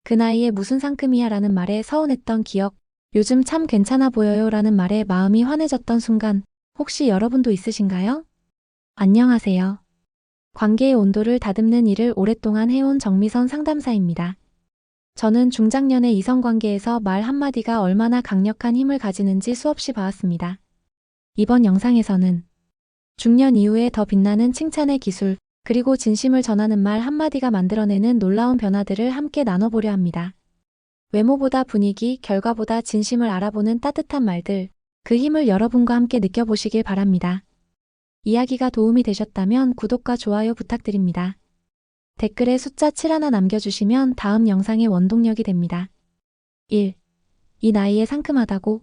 그 나이에 무슨 상큼이야 라는 말에 서운했던 기억, 요즘 참 괜찮아 보여요 라는 말에 마음이 환해졌던 순간, 혹시 여러분도 있으신가요? 안녕하세요. 관계의 온도를 다듬는 일을 오랫동안 해온 정미선 상담사입니다. 저는 중장년의 이성관계에서 말 한마디가 얼마나 강력한 힘을 가지는지 수없이 봐왔습니다. 이번 영상에서는 중년 이후에 더 빛나는 칭찬의 기술, 그리고 진심을 전하는 말 한마디가 만들어내는 놀라운 변화들을 함께 나눠보려 합니다. 외모보다 분위기, 결과보다 진심을 알아보는 따뜻한 말들, 그 힘을 여러분과 함께 느껴보시길 바랍니다. 이야기가 도움이 되셨다면 구독과 좋아요 부탁드립니다. 댓글에 숫자 7 하나 남겨주시면 다음 영상의 원동력이 됩니다. 1. 이 나이에 상큼하다고?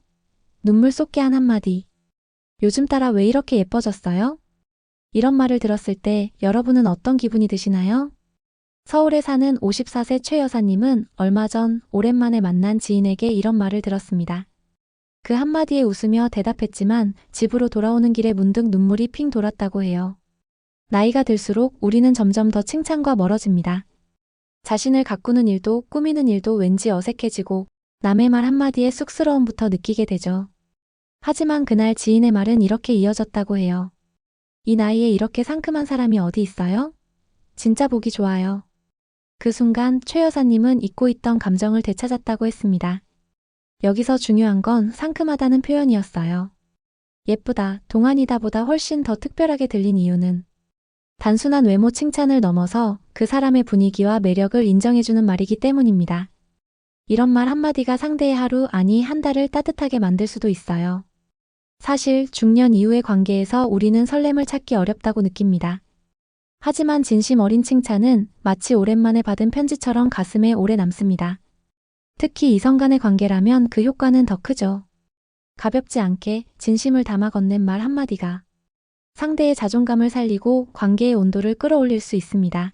눈물 쏟게 한 한마디. 요즘 따라 왜 이렇게 예뻐졌어요? 이런 말을 들었을 때 여러분은 어떤 기분이 드시나요? 서울에 사는 54세 최 여사님은 얼마 전 오랜만에 만난 지인에게 이런 말을 들었습니다. 그 한마디에 웃으며 대답했지만 집으로 돌아오는 길에 문득 눈물이 핑 돌았다고 해요. 나이가 들수록 우리는 점점 더 칭찬과 멀어집니다. 자신을 가꾸는 일도 꾸미는 일도 왠지 어색해지고 남의 말 한마디에 쑥스러움부터 느끼게 되죠. 하지만 그날 지인의 말은 이렇게 이어졌다고 해요. 이 나이에 이렇게 상큼한 사람이 어디 있어요? 진짜 보기 좋아요. 그 순간 최 여사님은 잊고 있던 감정을 되찾았다고 했습니다. 여기서 중요한 건 상큼하다는 표현이었어요. 예쁘다, 동안이다 보다 훨씬 더 특별하게 들린 이유는 단순한 외모 칭찬을 넘어서 그 사람의 분위기와 매력을 인정해주는 말이기 때문입니다. 이런 말 한마디가 상대의 하루, 아니 한 달을 따뜻하게 만들 수도 있어요. 사실 중년 이후의 관계에서 우리는 설렘을 찾기 어렵다고 느낍니다. 하지만 진심 어린 칭찬은 마치 오랜만에 받은 편지처럼 가슴에 오래 남습니다. 특히 이성 간의 관계라면 그 효과는 더 크죠. 가볍지 않게 진심을 담아 건넨 말 한마디가 상대의 자존감을 살리고 관계의 온도를 끌어올릴 수 있습니다.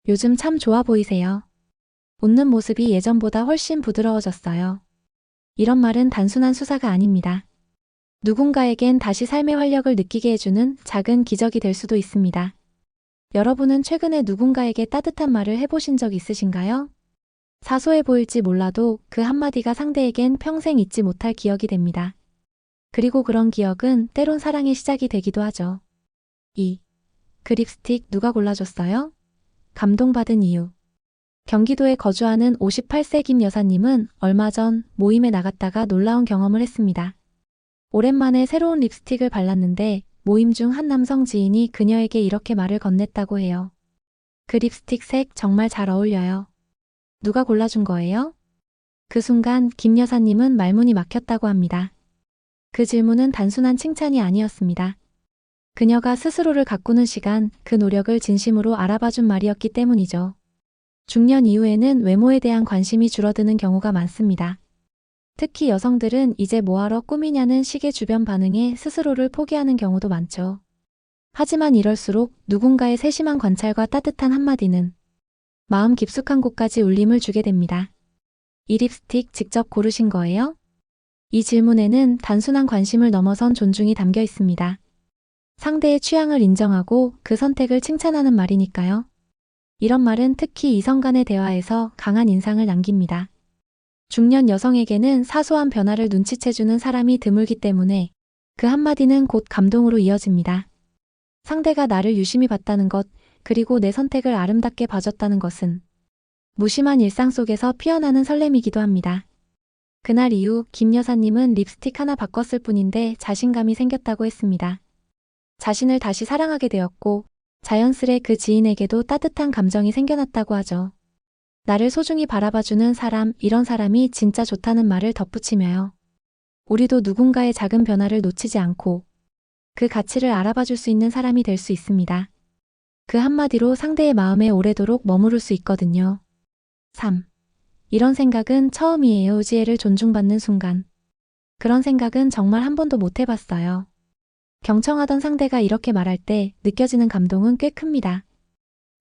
요즘 참 좋아 보이세요. 웃는 모습이 예전보다 훨씬 부드러워졌어요. 이런 말은 단순한 수사가 아닙니다. 누군가에겐 다시 삶의 활력을 느끼게 해주는 작은 기적이 될 수도 있습니다. 여러분은 최근에 누군가에게 따뜻한 말을 해보신 적 있으신가요? 사소해 보일지 몰라도 그 한마디가 상대에겐 평생 잊지 못할 기억이 됩니다. 그리고 그런 기억은 때론 사랑의 시작이 되기도 하죠. 2. 그 립스틱 누가 골라줬어요? 감동받은 이유. 경기도에 거주하는 58세 김 여사님은 얼마 전 모임에 나갔다가 놀라운 경험을 했습니다. 오랜만에 새로운 립스틱을 발랐는데 모임 중 한 남성 지인이 그녀에게 이렇게 말을 건넸다고 해요. 그 립스틱 색 정말 잘 어울려요. 누가 골라준 거예요? 그 순간 김 여사님은 말문이 막혔다고 합니다. 그 질문은 단순한 칭찬이 아니었습니다. 그녀가 스스로를 가꾸는 시간, 그 노력을 진심으로 알아봐준 말이었기 때문이죠. 중년 이후에는 외모에 대한 관심이 줄어드는 경우가 많습니다. 특히 여성들은 이제 뭐하러 꾸미냐는 식의 주변 반응에 스스로를 포기하는 경우도 많죠. 하지만 이럴수록 누군가의 세심한 관찰과 따뜻한 한마디는 마음 깊숙한 곳까지 울림을 주게 됩니다. 이 립스틱 직접 고르신 거예요? 이 질문에는 단순한 관심을 넘어선 존중이 담겨 있습니다. 상대의 취향을 인정하고 그 선택을 칭찬하는 말이니까요. 이런 말은 특히 이성 간의 대화에서 강한 인상을 남깁니다. 중년 여성에게는 사소한 변화를 눈치채주는 사람이 드물기 때문에 그 한마디는 곧 감동으로 이어집니다. 상대가 나를 유심히 봤다는 것, 그리고 내 선택을 아름답게 봐줬다는 것은 무심한 일상 속에서 피어나는 설렘이기도 합니다. 그날 이후 김 여사님은 립스틱 하나 바꿨을 뿐인데 자신감이 생겼다고 했습니다. 자신을 다시 사랑하게 되었고 자연스레 그 지인에게도 따뜻한 감정이 생겨났다고 하죠. 나를 소중히 바라봐주는 사람, 이런 사람이 진짜 좋다는 말을 덧붙이며요. 우리도 누군가의 작은 변화를 놓치지 않고 그 가치를 알아봐줄 수 있는 사람이 될 수 있습니다. 그 한마디로 상대의 마음에 오래도록 머무를 수 있거든요. 3. 이런 생각은 처음이에요. 지혜를 존중받는 순간. 그런 생각은 정말 한 번도 못 해봤어요. 경청하던 상대가 이렇게 말할 때 느껴지는 감동은 꽤 큽니다.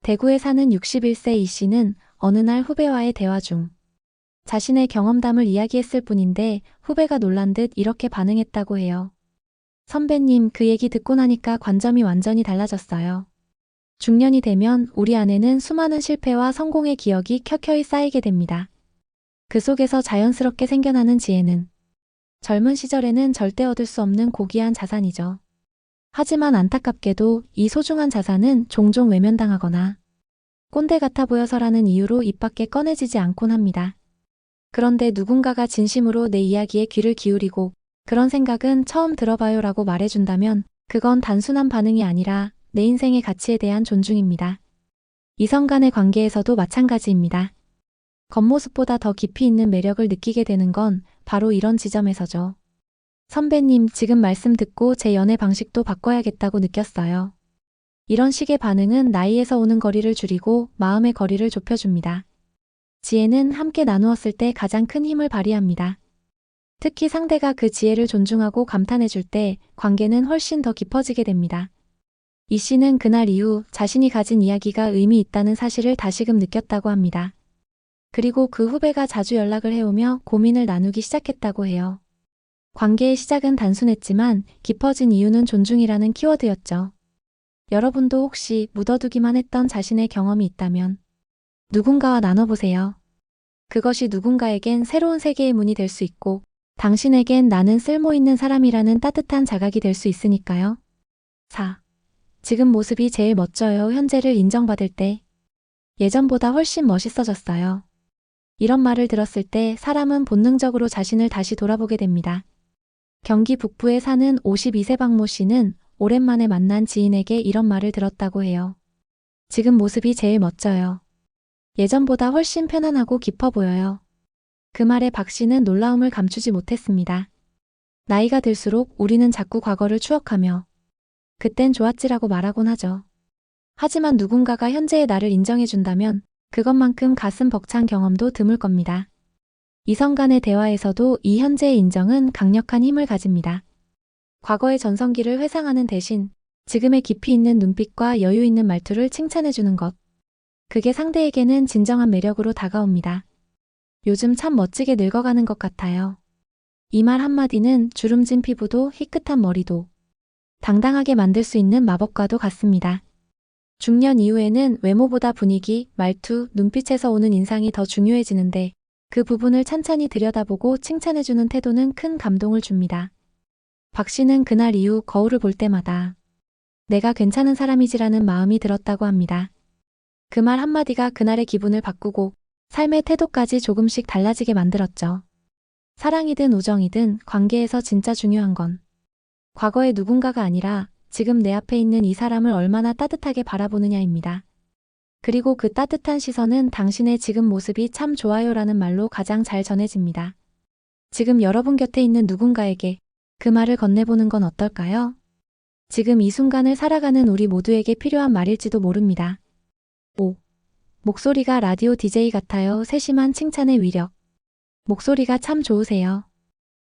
대구에 사는 61세 이 씨는 어느 날 후배와의 대화 중 자신의 경험담을 이야기했을 뿐인데 후배가 놀란 듯 이렇게 반응했다고 해요. 선배님, 그 얘기 듣고 나니까 관점이 완전히 달라졌어요. 중년이 되면 우리 안에는 수많은 실패와 성공의 기억이 켜켜이 쌓이게 됩니다. 그 속에서 자연스럽게 생겨나는 지혜는 젊은 시절에는 절대 얻을 수 없는 고귀한 자산이죠. 하지만 안타깝게도 이 소중한 자산은 종종 외면당하거나 꼰대 같아 보여서라는 이유로 입 밖에 꺼내지지 않곤 합니다. 그런데 누군가가 진심으로 내 이야기에 귀를 기울이고 그런 생각은 처음 들어봐요 라고 말해준다면 그건 단순한 반응이 아니라 내 인생의 가치에 대한 존중입니다. 이성 간의 관계에서도 마찬가지입니다. 겉모습보다 더 깊이 있는 매력을 느끼게 되는 건 바로 이런 지점에서죠. 선배님, 지금 말씀 듣고 제 연애 방식도 바꿔야겠다고 느꼈어요. 이런 식의 반응은 나이에서 오는 거리를 줄이고 마음의 거리를 좁혀줍니다. 지혜는 함께 나누었을 때 가장 큰 힘을 발휘합니다. 특히 상대가 그 지혜를 존중하고 감탄해줄 때 관계는 훨씬 더 깊어지게 됩니다. 이 씨는 그날 이후 자신이 가진 이야기가 의미 있다는 사실을 다시금 느꼈다고 합니다. 그리고 그 후배가 자주 연락을 해오며 고민을 나누기 시작했다고 해요. 관계의 시작은 단순했지만 깊어진 이유는 존중이라는 키워드였죠. 여러분도 혹시 묻어두기만 했던 자신의 경험이 있다면 누군가와 나눠보세요. 그것이 누군가에겐 새로운 세계의 문이 될 수 있고 당신에겐 나는 쓸모있는 사람이라는 따뜻한 자각이 될 수 있으니까요. 4. 지금 모습이 제일 멋져요. 현재를 인정받을 때 예전보다 훨씬 멋있어졌어요. 이런 말을 들었을 때 사람은 본능적으로 자신을 다시 돌아보게 됩니다. 경기 북부에 사는 52세 박모 씨는 오랜만에 만난 지인에게 이런 말을 들었다고 해요. 지금 모습이 제일 멋져요. 예전보다 훨씬 편안하고 깊어 보여요. 그 말에 박 씨는 놀라움을 감추지 못했습니다. 나이가 들수록 우리는 자꾸 과거를 추억하며 그땐 좋았지라고 말하곤 하죠. 하지만 누군가가 현재의 나를 인정해준다면 그것만큼 가슴 벅찬 경험도 드물 겁니다. 이성 간의 대화에서도 이 현재의 인정은 강력한 힘을 가집니다. 과거의 전성기를 회상하는 대신 지금의 깊이 있는 눈빛과 여유 있는 말투를 칭찬해주는 것. 그게 상대에게는 진정한 매력으로 다가옵니다. 요즘 참 멋지게 늙어가는 것 같아요. 이 말 한마디는 주름진 피부도 희끗한 머리도 당당하게 만들 수 있는 마법과도 같습니다. 중년 이후에는 외모보다 분위기, 말투, 눈빛에서 오는 인상이 더 중요해지는데 그 부분을 찬찬히 들여다보고 칭찬해주는 태도는 큰 감동을 줍니다. 박 씨는 그날 이후 거울을 볼 때마다 내가 괜찮은 사람이지라는 마음이 들었다고 합니다. 그 말 한마디가 그날의 기분을 바꾸고 삶의 태도까지 조금씩 달라지게 만들었죠. 사랑이든 우정이든 관계에서 진짜 중요한 건 과거의 누군가가 아니라 지금 내 앞에 있는 이 사람을 얼마나 따뜻하게 바라보느냐입니다. 그리고 그 따뜻한 시선은 당신의 지금 모습이 참 좋아요라는 말로 가장 잘 전해집니다. 지금 여러분 곁에 있는 누군가에게 그 말을 건네보는 건 어떨까요? 지금 이 순간을 살아가는 우리 모두에게 필요한 말일지도 모릅니다. 5. 목소리가 라디오 DJ 같아요. 세심한 칭찬의 위력. 목소리가 참 좋으세요.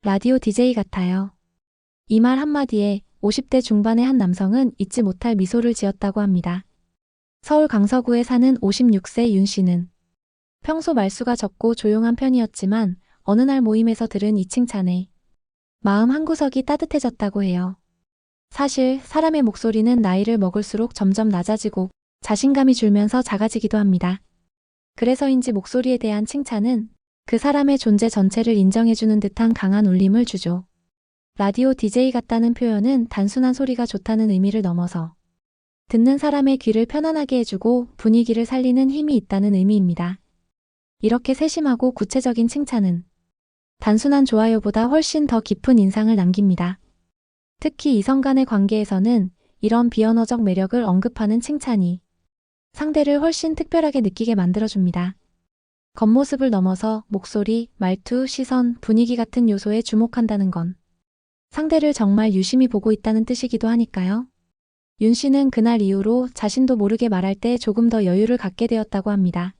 라디오 DJ 같아요. 이 말 한마디에 50대 중반의 한 남성은 잊지 못할 미소를 지었다고 합니다. 서울 강서구에 사는 56세 윤 씨는 평소 말수가 적고 조용한 편이었지만 어느 날 모임에서 들은 이 칭찬에 마음 한구석이 따뜻해졌다고 해요. 사실 사람의 목소리는 나이를 먹을수록 점점 낮아지고 자신감이 줄면서 작아지기도 합니다. 그래서인지 목소리에 대한 칭찬은 그 사람의 존재 전체를 인정해주는 듯한 강한 울림을 주죠. 라디오 DJ 같다는 표현은 단순한 소리가 좋다는 의미를 넘어서 듣는 사람의 귀를 편안하게 해주고 분위기를 살리는 힘이 있다는 의미입니다. 이렇게 세심하고 구체적인 칭찬은 단순한 좋아요보다 훨씬 더 깊은 인상을 남깁니다. 특히 이성 간의 관계에서는 이런 비언어적 매력을 언급하는 칭찬이 상대를 훨씬 특별하게 느끼게 만들어줍니다. 겉모습을 넘어서 목소리, 말투, 시선, 분위기 같은 요소에 주목한다는 건 상대를 정말 유심히 보고 있다는 뜻이기도 하니까요. 윤 씨는 그날 이후로 자신도 모르게 말할 때 조금 더 여유를 갖게 되었다고 합니다.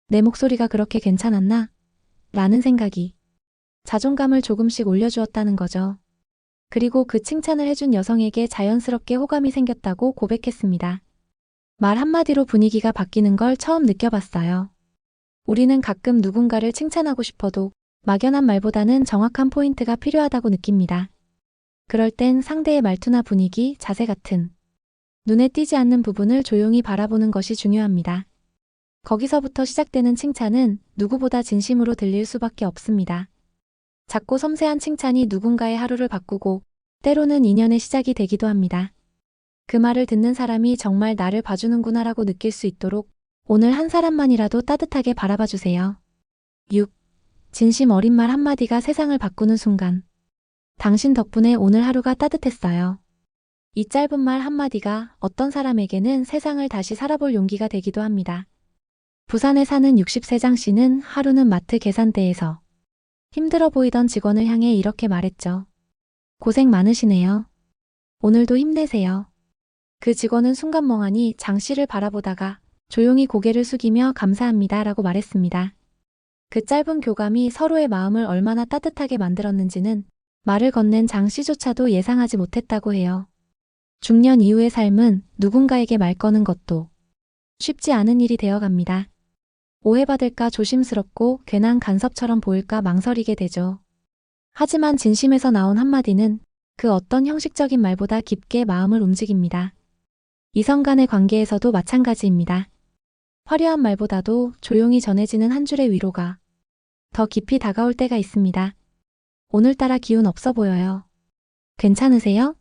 내 목소리가 그렇게 괜찮았나? 라는 생각이 자존감을 조금씩 올려주었다는 거죠. 그리고 그 칭찬을 해준 여성에게 자연스럽게 호감이 생겼다고 고백했습니다. 말 한마디로 분위기가 바뀌는 걸 처음 느껴봤어요. 우리는 가끔 누군가를 칭찬하고 싶어도 막연한 말보다는 정확한 포인트가 필요하다고 느낍니다. 그럴 땐 상대의 말투나 분위기, 자세 같은 눈에 띄지 않는 부분을 조용히 바라보는 것이 중요합니다. 거기서부터 시작되는 칭찬은 누구보다 진심으로 들릴 수밖에 없습니다. 작고 섬세한 칭찬이 누군가의 하루를 바꾸고 때로는 인연의 시작이 되기도 합니다. 그 말을 듣는 사람이 정말 나를 봐주는구나라고 느낄 수 있도록 오늘 한 사람만이라도 따뜻하게 바라봐 주세요. 6. 진심 어린 말 한마디가 세상을 바꾸는 순간. 당신 덕분에 오늘 하루가 따뜻했어요. 이 짧은 말 한마디가 어떤 사람에게는 세상을 다시 살아볼 용기가 되기도 합니다. 부산에 사는 60세 장 씨는 하루는 마트 계산대에서 힘들어 보이던 직원을 향해 이렇게 말했죠. 고생 많으시네요. 오늘도 힘내세요. 그 직원은 순간 멍하니 장 씨를 바라보다가 조용히 고개를 숙이며 감사합니다 라고 말했습니다. 그 짧은 교감이 서로의 마음을 얼마나 따뜻하게 만들었는지는 말을 건넨 장 씨조차도 예상하지 못했다고 해요. 중년 이후의 삶은 누군가에게 말 거는 것도 쉽지 않은 일이 되어갑니다. 오해받을까 조심스럽고 괜한 간섭처럼 보일까 망설이게 되죠. 하지만 진심에서 나온 한마디는 그 어떤 형식적인 말보다 깊게 마음을 움직입니다. 이성 간의 관계에서도 마찬가지입니다. 화려한 말보다도 조용히 전해지는 한 줄의 위로가 더 깊이 다가올 때가 있습니다. 오늘따라 기운 없어 보여요. 괜찮으세요?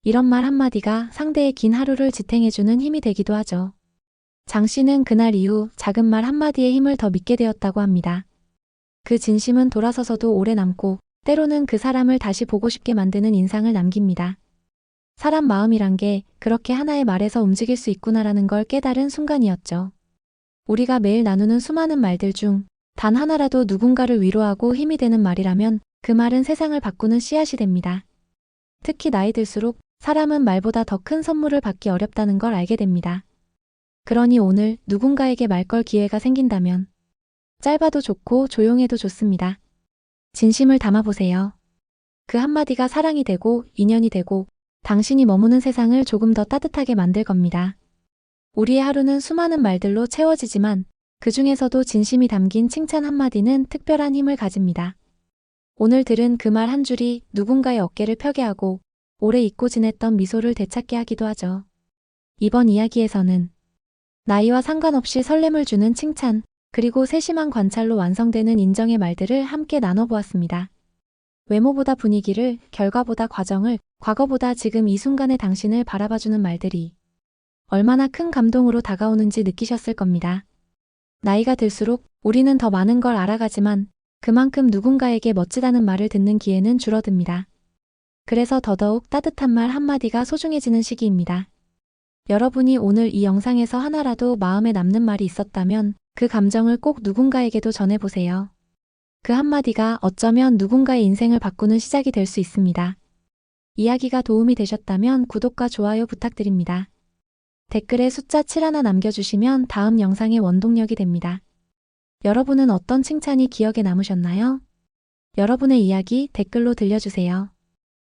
이런 말 한마디가 상대의 긴 하루를 지탱해주는 힘이 되기도 하죠. 장 씨는 그날 이후 작은 말 한마디의 힘을 더 믿게 되었다고 합니다. 그 진심은 돌아서서도 오래 남고 때로는 그 사람을 다시 보고 싶게 만드는 인상을 남깁니다. 사람 마음이란 게 그렇게 하나의 말에서 움직일 수 있구나라는 걸 깨달은 순간이었죠. 우리가 매일 나누는 수많은 말들 중 단 하나라도 누군가를 위로하고 힘이 되는 말이라면 그 말은 세상을 바꾸는 씨앗이 됩니다. 특히 나이 들수록 사람은 말보다 더 큰 선물을 받기 어렵다는 걸 알게 됩니다. 그러니 오늘 누군가에게 말 걸 기회가 생긴다면 짧아도 좋고 조용해도 좋습니다. 진심을 담아보세요. 그 한마디가 사랑이 되고 인연이 되고 당신이 머무는 세상을 조금 더 따뜻하게 만들 겁니다. 우리의 하루는 수많은 말들로 채워지지만 그 중에서도 진심이 담긴 칭찬 한마디는 특별한 힘을 가집니다. 오늘 들은 그 말 한 줄이 누군가의 어깨를 펴게 하고 오래 잊고 지냈던 미소를 되찾게 하기도 하죠. 이번 이야기에서는 나이와 상관없이 설렘을 주는 칭찬, 그리고 세심한 관찰로 완성되는 인정의 말들을 함께 나눠보았습니다. 외모보다 분위기를, 결과보다 과정을, 과거보다 지금 이 순간의 당신을 바라봐주는 말들이 얼마나 큰 감동으로 다가오는지 느끼셨을 겁니다. 나이가 들수록 우리는 더 많은 걸 알아가지만 그만큼 누군가에게 멋지다는 말을 듣는 기회는 줄어듭니다. 그래서 더더욱 따뜻한 말 한마디가 소중해지는 시기입니다. 여러분이 오늘 이 영상에서 하나라도 마음에 남는 말이 있었다면 그 감정을 꼭 누군가에게도 전해보세요. 그 한마디가 어쩌면 누군가의 인생을 바꾸는 시작이 될 수 있습니다. 이야기가 도움이 되셨다면 구독과 좋아요 부탁드립니다. 댓글에 숫자 7 하나 남겨주시면 다음 영상의 원동력이 됩니다. 여러분은 어떤 칭찬이 기억에 남으셨나요? 여러분의 이야기 댓글로 들려주세요.